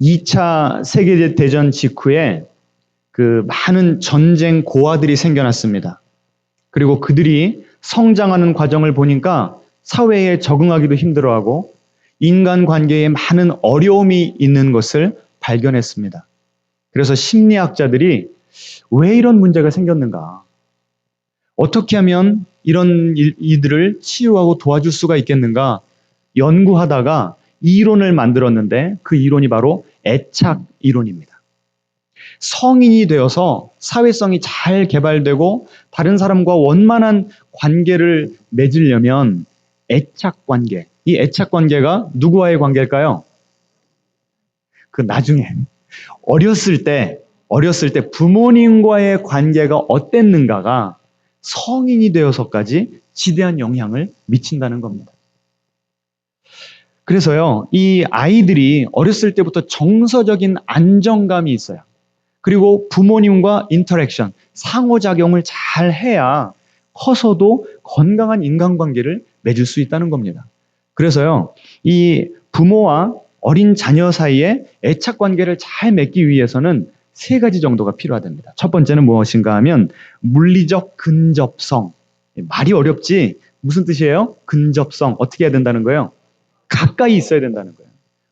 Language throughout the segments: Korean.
2차 세계대전 직후에 그 많은 전쟁 고아들이 생겨났습니다. 그리고 그들이 성장하는 과정을 보니까 사회에 적응하기도 힘들어하고 인간관계에 많은 어려움이 있는 것을 발견했습니다. 그래서 심리학자들이 왜 이런 문제가 생겼는가? 어떻게 하면 이런 이들을 치유하고 도와줄 수가 있겠는가? 연구하다가 이론을 만들었는데 그 이론이 바로 애착 이론입니다. 성인이 되어서 사회성이 잘 개발되고 다른 사람과 원만한 관계를 맺으려면 애착 관계, 이 애착 관계가 누구와의 관계일까요? 그 나중에 어렸을 때 부모님과의 관계가 어땠는가가 성인이 되어서까지 지대한 영향을 미친다는 겁니다. 그래서요, 이 아이들이 어렸을 때부터 정서적인 안정감이 있어요. 그리고 부모님과 인터랙션, 상호작용을 잘 해야 커서도 건강한 인간관계를 맺을 수 있다는 겁니다. 그래서요, 이 부모와 어린 자녀 사이에 애착관계를 잘 맺기 위해서는 3가지 정도가 필요하답니다. 첫 번째는 무엇인가 하면 물리적 근접성. 말이 어렵지? 무슨 뜻이에요? 근접성. 어떻게 해야 된다는 거예요? 가까이 있어야 된다는 거예요.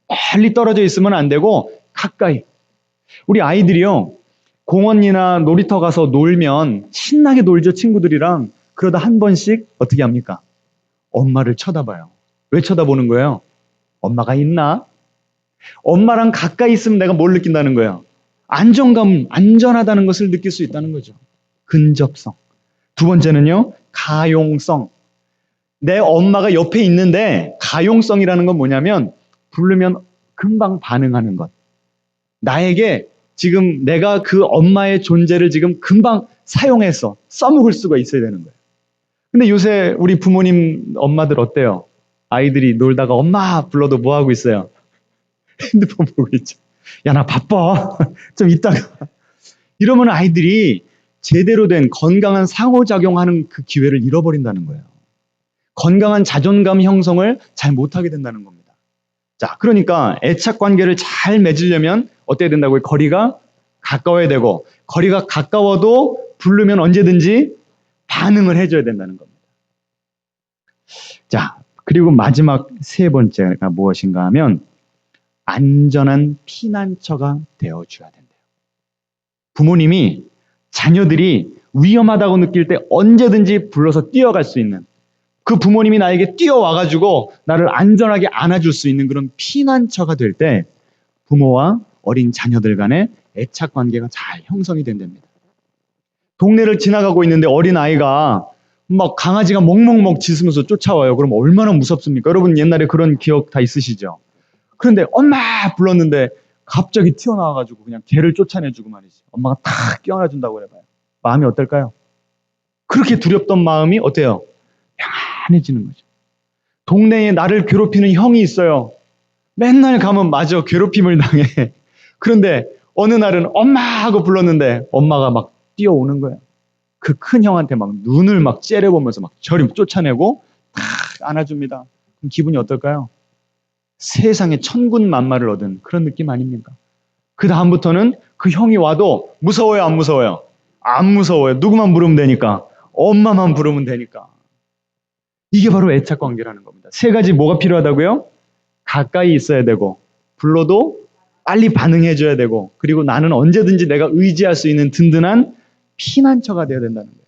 멀리 떨어져 있으면 안 되고 가까이. 우리 아이들이요, 공원이나 놀이터 가서 놀면 신나게 놀죠, 친구들이랑. 그러다 한 번씩 어떻게 합니까? 엄마를 쳐다봐요. 왜 쳐다보는 거예요? 엄마가 있나? 엄마랑 가까이 있으면 내가 뭘 느낀다는 거예요? 안정감, 안전하다는 것을 느낄 수 있다는 거죠. 근접성. 두 번째는요, 가용성. 내 엄마가 옆에 있는데 가용성이라는 건 뭐냐면 부르면 금방 반응하는 것. 나에게 지금 내가 그 엄마의 존재를 지금 금방 사용해서 써먹을 수가 있어야 되는 거예요. 근데 요새 우리 부모님 엄마들 어때요? 아이들이 놀다가 엄마 불러도 뭐 하고 있어요? 핸드폰 보고 있죠. 야, 나 바빠. 좀 이따가. 이러면 아이들이 제대로 된 건강한 상호작용하는 그 기회를 잃어버린다는 거예요. 건강한 자존감 형성을 잘 못하게 된다는 겁니다. 자, 그러니까 애착 관계를 잘 맺으려면 어때야 된다고요? 거리가 가까워야 되고, 거리가 가까워도 부르면 언제든지 반응을 해줘야 된다는 겁니다. 자, 그리고 마지막 3번째가 무엇인가 하면 안전한 피난처가 되어줘야 된대요. 부모님이 자녀들이 위험하다고 느낄 때 언제든지 불러서 뛰어갈 수 있는, 그 부모님이 나에게 뛰어와가지고 나를 안전하게 안아줄 수 있는 그런 피난처가 될 때 부모와 어린 자녀들 간의 애착 관계가 잘 형성이 된답니다. 동네를 지나가고 있는데 어린 아이가 막 강아지가 멍멍멍 짖으면서 쫓아와요. 그럼 얼마나 무섭습니까? 여러분 옛날에 그런 기억 다 있으시죠? 그런데 엄마 불렀는데 갑자기 튀어나와가지고 그냥 개를 쫓아내주고 말이지. 엄마가 탁 껴안아준다고 해봐요. 마음이 어떨까요? 그렇게 두렵던 마음이 어때요? 편해지는 거죠. 동네에 나를 괴롭히는 형이 있어요. 맨날 가면 맞아, 괴롭힘을 당해. 그런데 어느 날은 엄마 하고 불렀는데 엄마가 막 뛰어오는 거예요. 그 큰 형한테 막 눈을 막 째려보면서 막 저리 쫓아내고 탁 안아줍니다. 그럼 기분이 어떨까요? 세상에 천군만마를 얻은 그런 느낌 아닙니까? 그 다음부터는 그 형이 와도 무서워요, 안 무서워요? 안 무서워요. 누구만 부르면 되니까. 엄마만 부르면 되니까. 이게 바로 애착 관계라는 겁니다. 3가지 뭐가 필요하다고요? 가까이 있어야 되고, 불러도 빨리 반응해줘야 되고, 그리고 나는 언제든지 내가 의지할 수 있는 든든한 피난처가 되어야 된다는 거예요.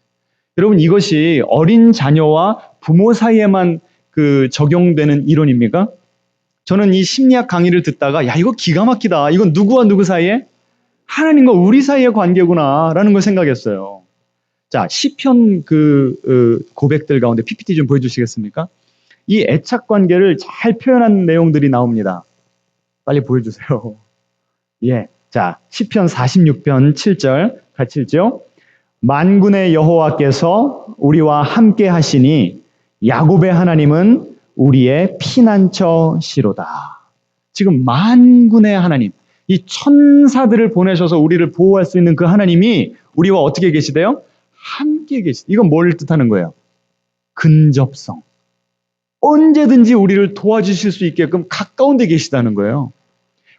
여러분, 이것이 어린 자녀와 부모 사이에만 적용되는 이론입니까? 저는 이 심리학 강의를 듣다가 야, 이거 기가 막히다. 이건 누구와 누구 사이에? 하나님과 우리 사이의 관계구나라는 걸 생각했어요. 자, 시편 고백들 가운데 PPT 좀 보여주시겠습니까? 이 애착 관계를 잘 표현한 내용들이 나옵니다. 빨리 보여주세요. 예, 자, 시편 46편 7절 같이 읽죠. 만군의 여호와께서 우리와 함께 하시니 야곱의 하나님은 우리의 피난처시로다. 지금 만군의 하나님, 이 천사들을 보내셔서 우리를 보호할 수 있는 그 하나님이 우리와 어떻게 계시대요? 함께 계시다. 이건 뭘 뜻하는 거예요? 근접성. 언제든지 우리를 도와주실 수 있게끔 가까운 데 계시다는 거예요.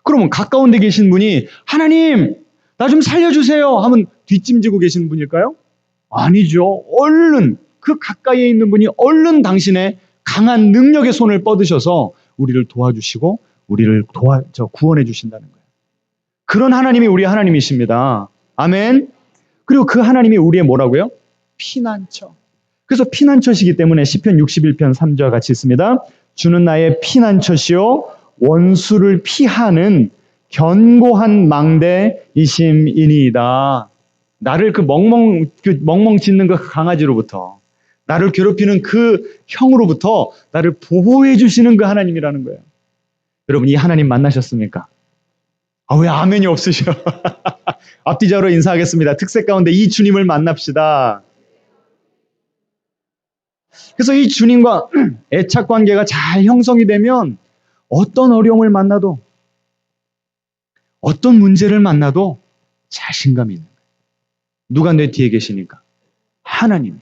그러면 가까운 데 계신 분이 하나님, 나 좀 살려주세요 하면 뒷짐지고 계시는 분일까요? 아니죠. 얼른 그 가까이에 있는 분이 얼른 당신의 강한 능력의 손을 뻗으셔서 우리를 도와주시고 우리를 구원해 주신다는 거예요. 그런 하나님이 우리 하나님이십니다. 아멘. 그리고 그 하나님이 우리의 뭐라고요? 피난처. 그래서 피난처시기 때문에 시편 61편 3절과 같이 있습니다. 주는 나의 피난처시요 원수를 피하는 견고한 망대이심이니이다. 나를 그 멍멍 짖는 그 강아지로부터, 나를 괴롭히는 그 형으로부터 나를 보호해 주시는 그 하나님이라는 거예요. 여러분, 이 하나님 만나셨습니까? 왜 아멘이 없으셔? 앞뒤자로 인사하겠습니다. 특색 가운데 이 주님을 만납시다. 그래서 이 주님과 애착 관계가 잘 형성이 되면 어떤 어려움을 만나도, 어떤 문제를 만나도 자신감이 있는 거예요. 누가 내 뒤에 계시니까? 하나님이.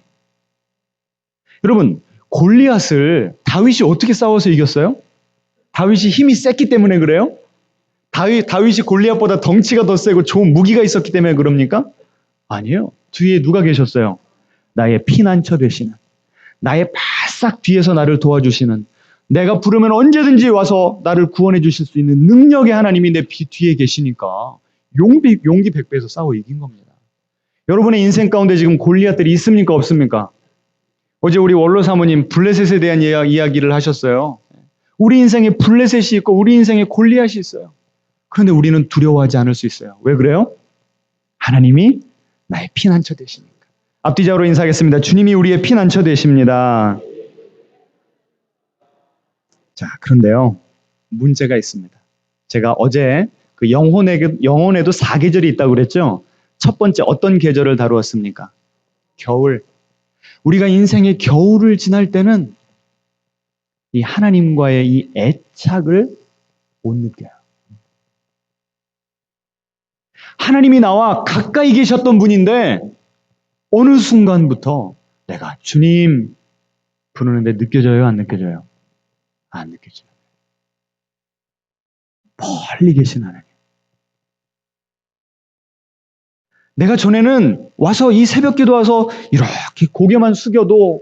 여러분, 골리앗을 다윗이 어떻게 싸워서 이겼어요? 다윗이 힘이 셌기 때문에 그래요? 다윗이 골리앗보다 덩치가 더 세고 좋은 무기가 있었기 때문에 그럽니까? 아니에요. 뒤에 누가 계셨어요? 나의 피난처 되시는, 나의 바싹 뒤에서 나를 도와주시는, 내가 부르면 언제든지 와서 나를 구원해 주실 수 있는 능력의 하나님이 내 뒤에 계시니까 용기 백배에서 싸워 이긴 겁니다. 여러분의 인생 가운데 지금 골리앗들이 있습니까? 없습니까? 어제 우리 원로 사모님 블레셋에 대한 이야기를 하셨어요. 우리 인생에 블레셋이 있고 우리 인생에 골리앗이 있어요. 그런데 우리는 두려워하지 않을 수 있어요. 왜 그래요? 하나님이 나의 피난처 되시니까. 앞뒤자로 인사하겠습니다. 주님이 우리의 피난처 되십니다. 자, 그런데요, 문제가 있습니다. 제가 어제 그 영혼에도 4계절이 있다고 그랬죠? 첫 번째 어떤 계절을 다루었습니까? 겨울. 우리가 인생의 겨울을 지날 때는 이 하나님과의 이 애착을 못 느껴요. 하나님이 나와 가까이 계셨던 분인데 어느 순간부터 내가 주님 부르는데 느껴져요? 안 느껴져요? 안 느껴져요. 멀리 계신 하나님. 내가 전에는 와서 이 새벽기도 와서 이렇게 고개만 숙여도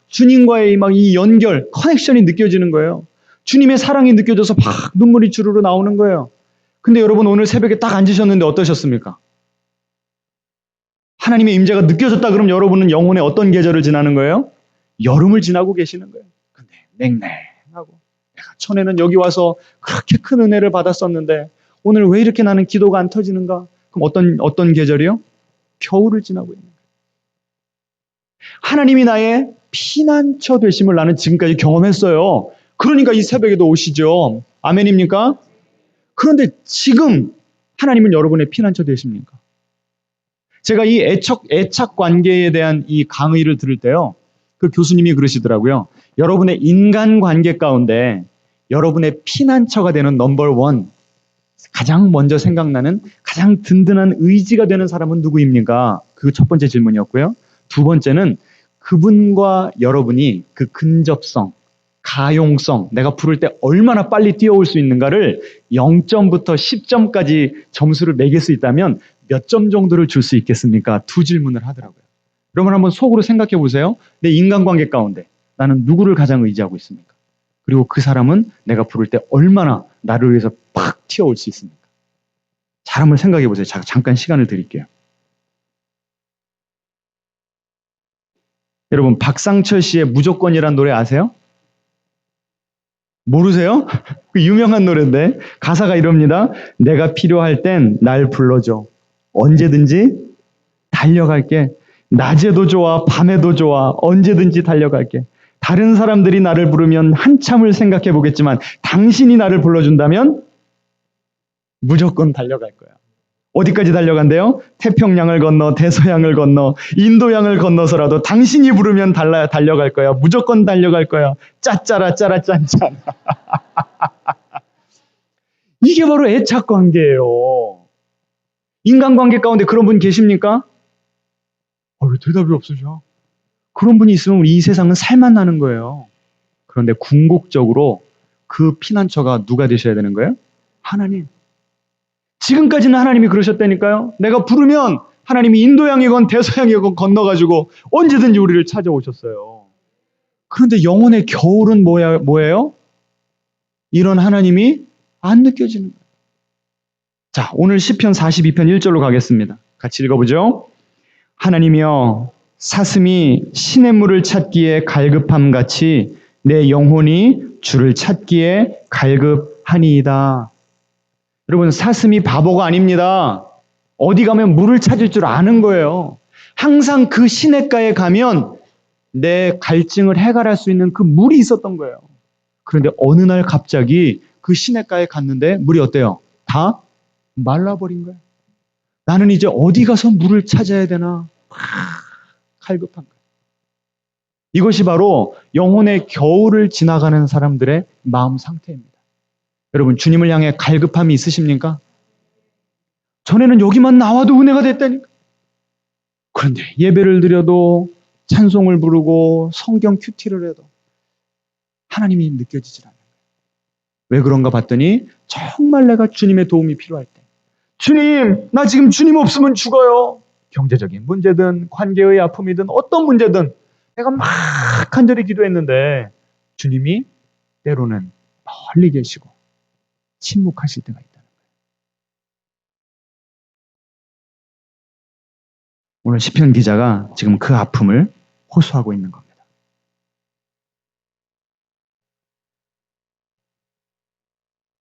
주님과의 막 이 연결, 커넥션이 느껴지는 거예요. 주님의 사랑이 느껴져서 막 눈물이 주르르 나오는 거예요. 근데 여러분 오늘 새벽에 딱 앉으셨는데 어떠셨습니까? 하나님의 임재가 느껴졌다 그러면 여러분은 영혼의 어떤 계절을 지나는 거예요? 여름을 지나고 계시는 거예요. 근데 냉랭하고 내가 전에는 여기 와서 그렇게 큰 은혜를 받았었는데 오늘 왜 이렇게 나는 기도가 안 터지는가? 그럼 어떤 계절이요? 겨울을 지나고 있는 거예요. 하나님이 나의 피난처 되심을 나는 지금까지 경험했어요. 그러니까 이 새벽에도 오시죠. 아멘입니까? 그런데 지금 하나님은 여러분의 피난처 되십니까? 제가 이 애착 관계에 대한 이 강의를 들을 때요, 그 교수님이 그러시더라고요. 여러분의 인간 관계 가운데 여러분의 피난처가 되는 넘버 원, 가장 먼저 생각나는 가장 든든한 의지가 되는 사람은 누구입니까? 그 첫 번째 질문이었고요. 두 번째는 그분과 여러분이 그 근접성, 가용성, 내가 부를 때 얼마나 빨리 뛰어올 수 있는가를 0점부터 10점까지 점수를 매길 수 있다면 몇 점 정도를 줄 수 있겠습니까? 두 질문을 하더라고요. 그러면 한번 속으로 생각해 보세요. 내 인간관계 가운데 나는 누구를 가장 의지하고 있습니까? 그리고 그 사람은 내가 부를 때 얼마나 나를 위해서 팍 튀어올 수 있습니까? 잘 한번 생각해 보세요. 잠깐 시간을 드릴게요. 여러분, 박상철 씨의 무조건이란 노래 아세요? 모르세요? 그 유명한 노래인데 가사가 이럽니다. 내가 필요할 땐 날 불러줘. 언제든지 달려갈게. 낮에도 좋아, 밤에도 좋아. 언제든지 달려갈게. 다른 사람들이 나를 부르면 한참을 생각해 보겠지만 당신이 나를 불러준다면 무조건 달려갈 거야. 어디까지 달려간대요? 태평양을 건너, 대서양을 건너, 인도양을 건너서라도 당신이 부르면 달려갈 거야. 무조건 달려갈 거야. 짜짜라 짜라 짠짠. 이게 바로 애착관계예요. 인간관계 가운데 그런 분 계십니까? 왜 대답이 없으셔? 그런 분이 있으면 우리 이 세상은 살만 나는 거예요. 그런데 궁극적으로 그 피난처가 누가 되셔야 되는 거예요? 하나님. 지금까지는 하나님이 그러셨다니까요. 내가 부르면 하나님이 인도양이건 대서양이건 건너가지고 언제든지 우리를 찾아오셨어요. 그런데 영혼의 겨울은 뭐예요? 이런 하나님이 안 느껴지는 거예요. 자, 오늘 시편 42편 1절로 가겠습니다. 같이 읽어보죠. 하나님이여 사슴이 시냇물을 찾기에 갈급함 같이 내 영혼이 주를 찾기에 갈급하니이다. 여러분, 사슴이 바보가 아닙니다. 어디 가면 물을 찾을 줄 아는 거예요. 항상 그 시냇가에 가면 내 갈증을 해결할 수 있는 그 물이 있었던 거예요. 그런데 어느 날 갑자기 그 시냇가에 갔는데 물이 어때요? 다 말라버린 거예요. 나는 이제 어디 가서 물을 찾아야 되나? 갈급한 거예요. 이것이 바로 영혼의 겨울을 지나가는 사람들의 마음 상태입니다. 여러분, 주님을 향해 갈급함이 있으십니까? 전에는 여기만 나와도 은혜가 됐다니까. 그런데 예배를 드려도 찬송을 부르고 성경 큐티를 해도 하나님이 느껴지질 않아요. 왜 그런가 봤더니 정말 내가 주님의 도움이 필요할 때, 주님, 나 지금 주님 없으면 죽어요. 경제적인 문제든 관계의 아픔이든 어떤 문제든 내가 막 간절히 기도했는데 주님이 때로는 멀리 계시고 침묵하실 때가 있다는 거예요. 오늘 시편 기자가 지금 그 아픔을 호소하고 있는 겁니다.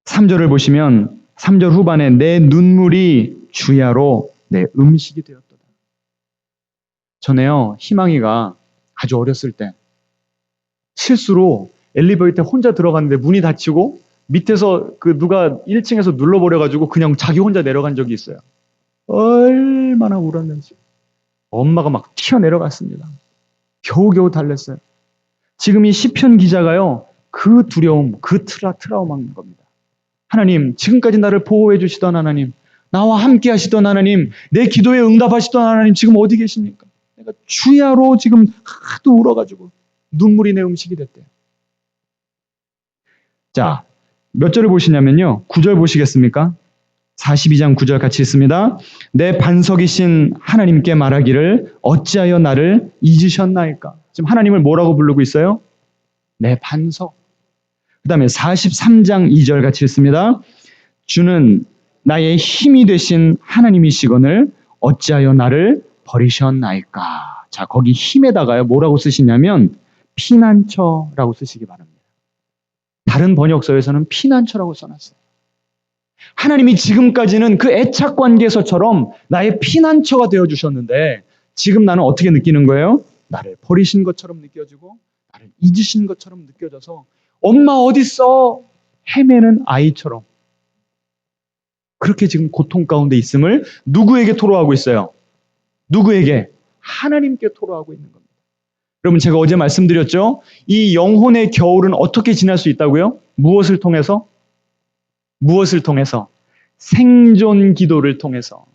3절을 보시면 3절 후반에 내 눈물이 주야로 내 음식이 되었도다. 전에요, 희망이가 아주 어렸을 때 실수로 엘리베이터에 혼자 들어갔는데 문이 닫히고 밑에서 그 누가 1층에서 눌러버려가지고 그냥 자기 혼자 내려간 적이 있어요. 얼마나 울었는지. 엄마가 막 튀어내려갔습니다. 겨우겨우 달랬어요. 지금 이 시편 기자가요, 그 두려움, 그 트라우마인 겁니다. 하나님, 지금까지 나를 보호해 주시던 하나님, 나와 함께 하시던 하나님, 내 기도에 응답하시던 하나님, 지금 어디 계십니까? 내가 주야로 지금 하도 울어가지고 눈물이 내 음식이 됐대요. 자, 몇 절을 보시냐면요, 9절 보시겠습니까? 42장 9절 같이 읽습니다. 내 반석이신 하나님께 말하기를 어찌하여 나를 잊으셨나이까? 지금 하나님을 뭐라고 부르고 있어요? 내 반석. 그 다음에 43장 2절 같이 읽습니다. 주는 나의 힘이 되신 하나님이시거늘 어찌하여 나를 버리셨나이까? 자, 거기 힘에다가요, 뭐라고 쓰시냐면 피난처라고 쓰시기 바랍니다. 다른 번역서에서는 피난처라고 써놨어요. 하나님이 지금까지는 그 애착 관계에서처럼 나의 피난처가 되어주셨는데 지금 나는 어떻게 느끼는 거예요? 나를 버리신 것처럼 느껴지고 나를 잊으신 것처럼 느껴져서 엄마 어딨어? 헤매는 아이처럼 그렇게 지금 고통 가운데 있음을 누구에게 토로하고 있어요? 누구에게? 하나님께 토로하고 있는 겁니다. 여러분, 제가 어제 말씀드렸죠? 이 영혼의 겨울은 어떻게 지날 수 있다고요? 무엇을 통해서? 무엇을 통해서? 생존 기도를 통해서.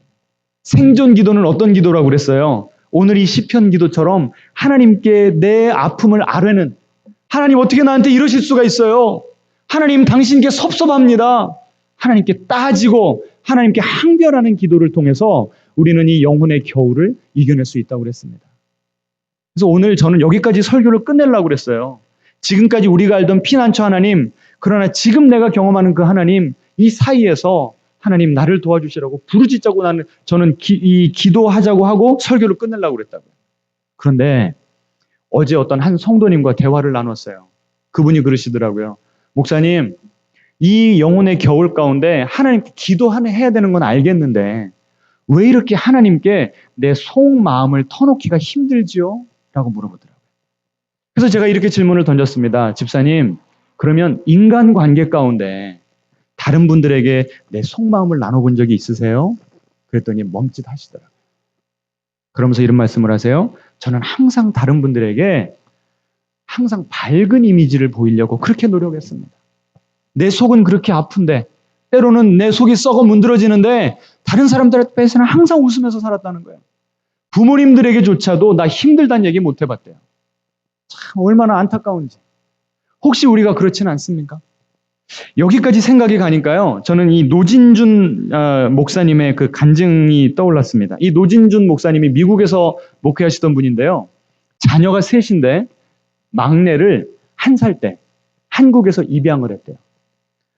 생존 기도는 어떤 기도라고 그랬어요? 오늘 이 시편 기도처럼 하나님께 내 아픔을 아뢰는, 하나님 어떻게 나한테 이러실 수가 있어요? 하나님 당신께 섭섭합니다. 하나님께 따지고 하나님께 항변하는 기도를 통해서 우리는 이 영혼의 겨울을 이겨낼 수 있다고 그랬습니다. 그래서 오늘 저는 여기까지 설교를 끝내려고 그랬어요. 지금까지 우리가 알던 피난처 하나님, 그러나 지금 내가 경험하는 그 하나님, 이 사이에서 하나님 나를 도와주시라고 부르짖자고 저는 이 기도하자고 하고 설교를 끝내려고 그랬다고요. 그런데 어제 어떤 한 성도님과 대화를 나눴어요. 그분이 그러시더라고요. 목사님, 이 영혼의 겨울 가운데 하나님께 기도해야 되는 건 알겠는데 왜 이렇게 하나님께 내 속마음을 터놓기가 힘들지요? 라고 물어보더라고요. 그래서 제가 이렇게 질문을 던졌습니다. 집사님, 그러면 인간관계 가운데 다른 분들에게 내 속마음을 나눠본 적이 있으세요? 그랬더니 멈칫하시더라고요. 그러면서 이런 말씀을 하세요. 저는 항상 다른 분들에게 항상 밝은 이미지를 보이려고 그렇게 노력했습니다. 내 속은 그렇게 아픈데 때로는 내 속이 썩어 문드러지는데 다른 사람들 앞에서는 항상 웃으면서 살았다는 거예요. 부모님들에게조차도 나 힘들다는 얘기 못 해봤대요. 참 얼마나 안타까운지. 혹시 우리가 그렇지는 않습니까? 여기까지 생각이 가니까요. 저는 이 노진준 목사님의 그 간증이 떠올랐습니다. 이 노진준 목사님이 미국에서 목회하시던 분인데요. 자녀가 셋인데 막내를 1살 때 한국에서 입양을 했대요.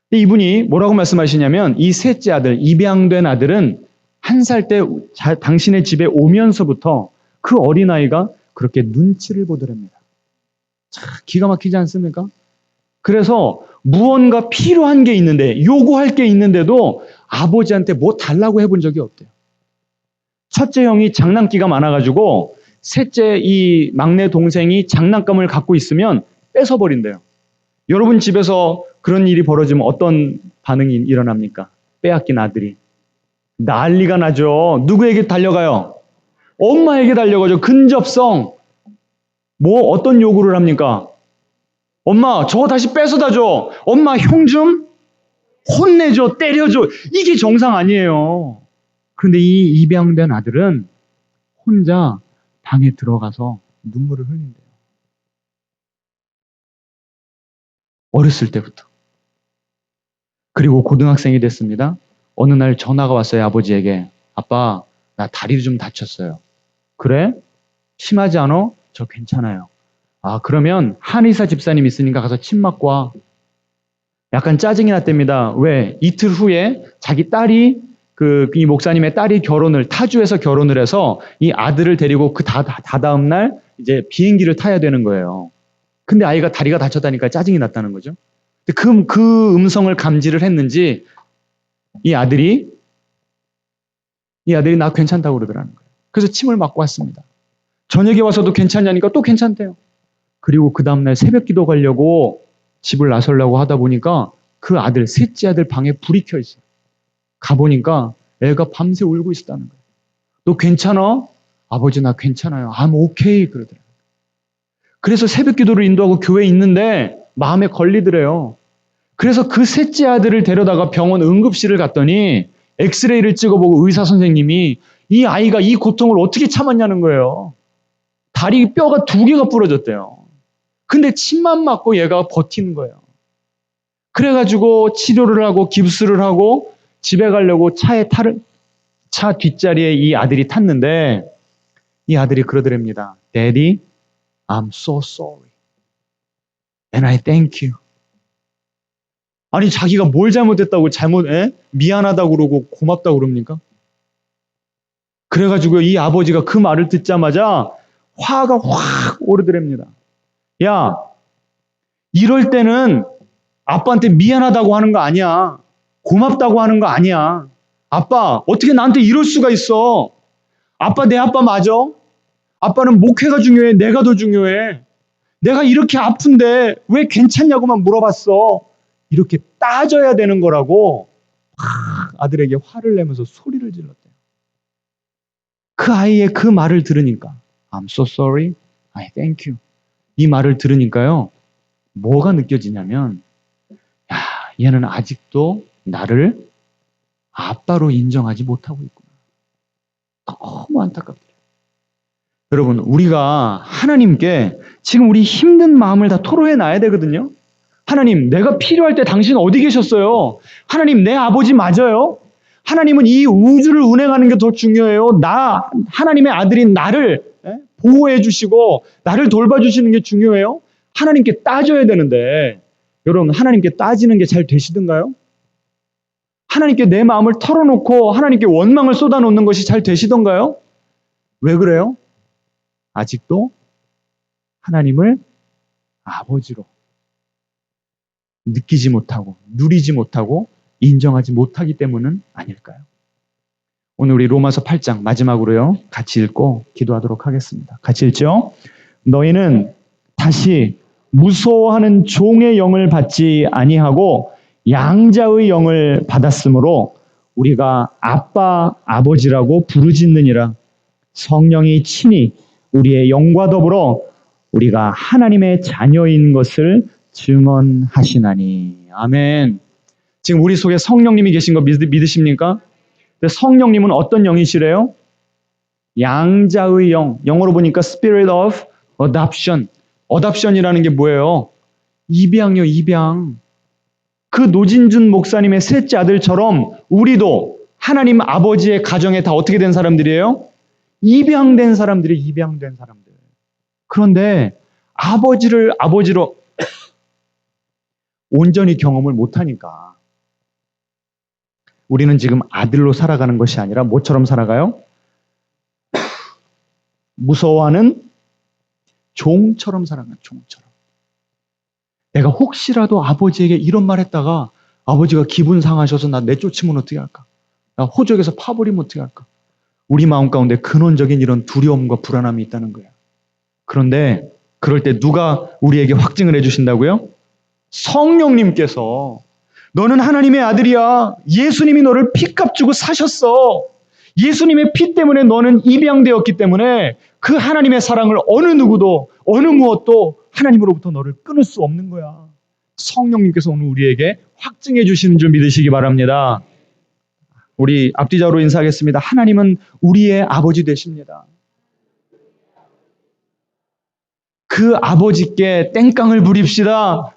근데 이분이 뭐라고 말씀하시냐면 이 셋째 아들, 입양된 아들은 1살 때 당신의 집에 오면서부터 그 어린아이가 그렇게 눈치를 보더랍니다. 참 기가 막히지 않습니까? 그래서 무언가 필요한 게 있는데, 요구할 게 있는데도 아버지한테 뭐 달라고 해본 적이 없대요. 첫째 형이 장난기가 많아가지고 셋째 이 막내 동생이 장난감을 갖고 있으면 뺏어버린대요. 여러분 집에서 그런 일이 벌어지면 어떤 반응이 일어납니까? 빼앗긴 아들이. 난리가 나죠. 누구에게 달려가요? 엄마에게 달려가죠. 근접성. 뭐 어떤 요구를 합니까? 엄마 저거 다시 뺏어다 줘. 엄마 형 좀 혼내줘. 때려줘. 이게 정상 아니에요. 그런데 이 입양된 아들은 혼자 방에 들어가서 눈물을 흘린대요. 어렸을 때부터. 그리고 고등학생이 됐습니다. 어느 날 전화가 왔어요. 아버지에게. 아빠 나 다리 좀 다쳤어요. 그래? 심하지 않아? 저 괜찮아요. 아 그러면 한의사 집사님 있으니까 가서 침 맞고 와. 약간 짜증이 났답니다. 왜? 이틀 후에 자기 딸이 이 목사님의 딸이 타주에서 결혼을 해서 이 아들을 데리고 그 다다음 날 이제 비행기를 타야 되는 거예요. 근데 아이가 다리가 다쳤다니까 짜증이 났다는 거죠. 그 음성을 감지를 했는지 이 아들이 나 괜찮다고 그러더라는 거예요. 그래서 침을 맞고 왔습니다. 저녁에 와서도 괜찮냐니까 또 괜찮대요. 그리고 그 다음날 새벽 기도 가려고 집을 나서려고 하다 보니까 그 아들, 셋째 아들 방에 불이 켜 있어요. 가보니까 애가 밤새 울고 있었다는 거예요. 너 괜찮아? 아버지 나 괜찮아요. I'm okay 그러더라고요. 그래서 새벽 기도를 인도하고 교회에 있는데 마음에 걸리더래요. 그래서 그 셋째 아들을 데려다가 병원 응급실을 갔더니 엑스레이를 찍어보고 의사 선생님이 이 아이가 이 고통을 어떻게 참았냐는 거예요. 다리 뼈가 2개가 부러졌대요. 근데 침만 맞고 얘가 버티는 거예요. 그래가지고 치료를 하고 깁스를 하고 집에 가려고 차 뒷자리에 이 아들이 탔는데 이 아들이 그러더랍니다. Daddy, I'm so sorry. And I thank you. 아니 자기가 뭘 잘못했다고 미안하다고 그러고 고맙다고 그럽니까? 그래가지고 이 아버지가 그 말을 듣자마자 화가 확 오르더랍니다. 야, 이럴 때는 아빠한테 미안하다고 하는 거 아니야. 고맙다고 하는 거 아니야. 아빠, 어떻게 나한테 이럴 수가 있어? 아빠, 내 아빠 맞아? 아빠는 목회가 중요해? 내가 더 중요해? 내가 이렇게 아픈데 왜 괜찮냐고만 물어봤어? 이렇게 따져야 되는 거라고 아들에게 화를 내면서 소리를 질렀대요. 그 아이의 그 말을 들으니까 I'm so sorry, I thank you. 이 말을 들으니까요. 뭐가 느껴지냐면 야, 얘는 아직도 나를 아빠로 인정하지 못하고 있구나. 너무 안타깝더라고요. 여러분, 우리가 하나님께 지금 우리 힘든 마음을 다 토로해 놔야 되거든요. 하나님, 내가 필요할 때 당신 어디 계셨어요? 하나님, 내 아버지 맞아요? 하나님은 이 우주를 운행하는 게 더 중요해요. 하나님의 아들인 나를 보호해 주시고 나를 돌봐주시는 게 중요해요. 하나님께 따져야 되는데 여러분 하나님께 따지는 게 잘 되시던가요? 하나님께 내 마음을 털어놓고 하나님께 원망을 쏟아놓는 것이 잘 되시던가요? 왜 그래요? 아직도 하나님을 아버지로 느끼지 못하고 누리지 못하고 인정하지 못하기 때문은 아닐까요? 오늘 우리 로마서 8장 마지막으로요. 같이 읽고 기도하도록 하겠습니다. 같이 읽죠? 너희는 다시 무서워하는 종의 영을 받지 아니하고 양자의 영을 받았으므로 우리가 아빠, 아버지라고 부르짖느니라. 성령이 친히 우리의 영과 더불어 우리가 하나님의 자녀인 것을 증언하시나니. 아멘. 지금 우리 속에 성령님이 계신 거 믿으십니까? 성령님은 어떤 영이시래요? 양자의 영. 영어로 보니까 Spirit of Adoption. Adoption이라는 게 뭐예요? 입양이요, 입양. 그 노진준 목사님의 셋째 아들처럼 우리도 하나님 아버지의 가정에 다 어떻게 된 사람들이에요? 입양된 사람들이 입양된 사람들. 그런데 아버지를 아버지로 온전히 경험을 못하니까 우리는 지금 아들로 살아가는 것이 아니라 뭐처럼 살아가요? 무서워하는 종처럼 살아가는 종처럼. 내가 혹시라도 아버지에게 이런 말 했다가 아버지가 기분 상하셔서 나 내쫓으면 어떻게 할까? 나 호적에서 파버리면 어떻게 할까? 우리 마음 가운데 근원적인 이런 두려움과 불안함이 있다는 거예요. 그런데 그럴 때 누가 우리에게 확증을 해주신다고요? 성령님께서 너는 하나님의 아들이야. 예수님이 너를 피값 주고 사셨어. 예수님의 피 때문에 너는 입양되었기 때문에 그 하나님의 사랑을 어느 누구도 어느 무엇도 하나님으로부터 너를 끊을 수 없는 거야. 성령님께서 오늘 우리에게 확증해 주시는 줄 믿으시기 바랍니다. 우리 앞뒤자로 인사하겠습니다. 하나님은 우리의 아버지 되십니다. 그 아버지께 땡깡을 부립시다.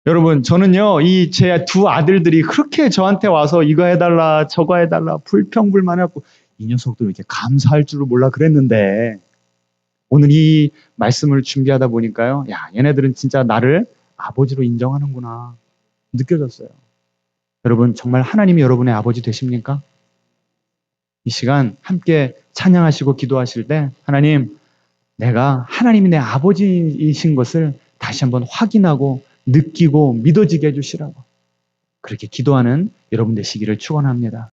여러분, 저는요, 이 제 두 아들들이 그렇게 저한테 와서 이거 해달라, 저거 해달라, 불평불만하고, 이 녀석들 이렇게 감사할 줄을 몰라 그랬는데, 오늘 이 말씀을 준비하다 보니까요, 야, 얘네들은 진짜 나를 아버지로 인정하는구나, 느껴졌어요. 여러분, 정말 하나님이 여러분의 아버지 되십니까? 이 시간 함께 찬양하시고 기도하실 때, 하나님, 내가 하나님이 내 아버지이신 것을 다시 한번 확인하고 느끼고 믿어지게 해주시라고 그렇게 기도하는 여러분 되시기를 축원합니다.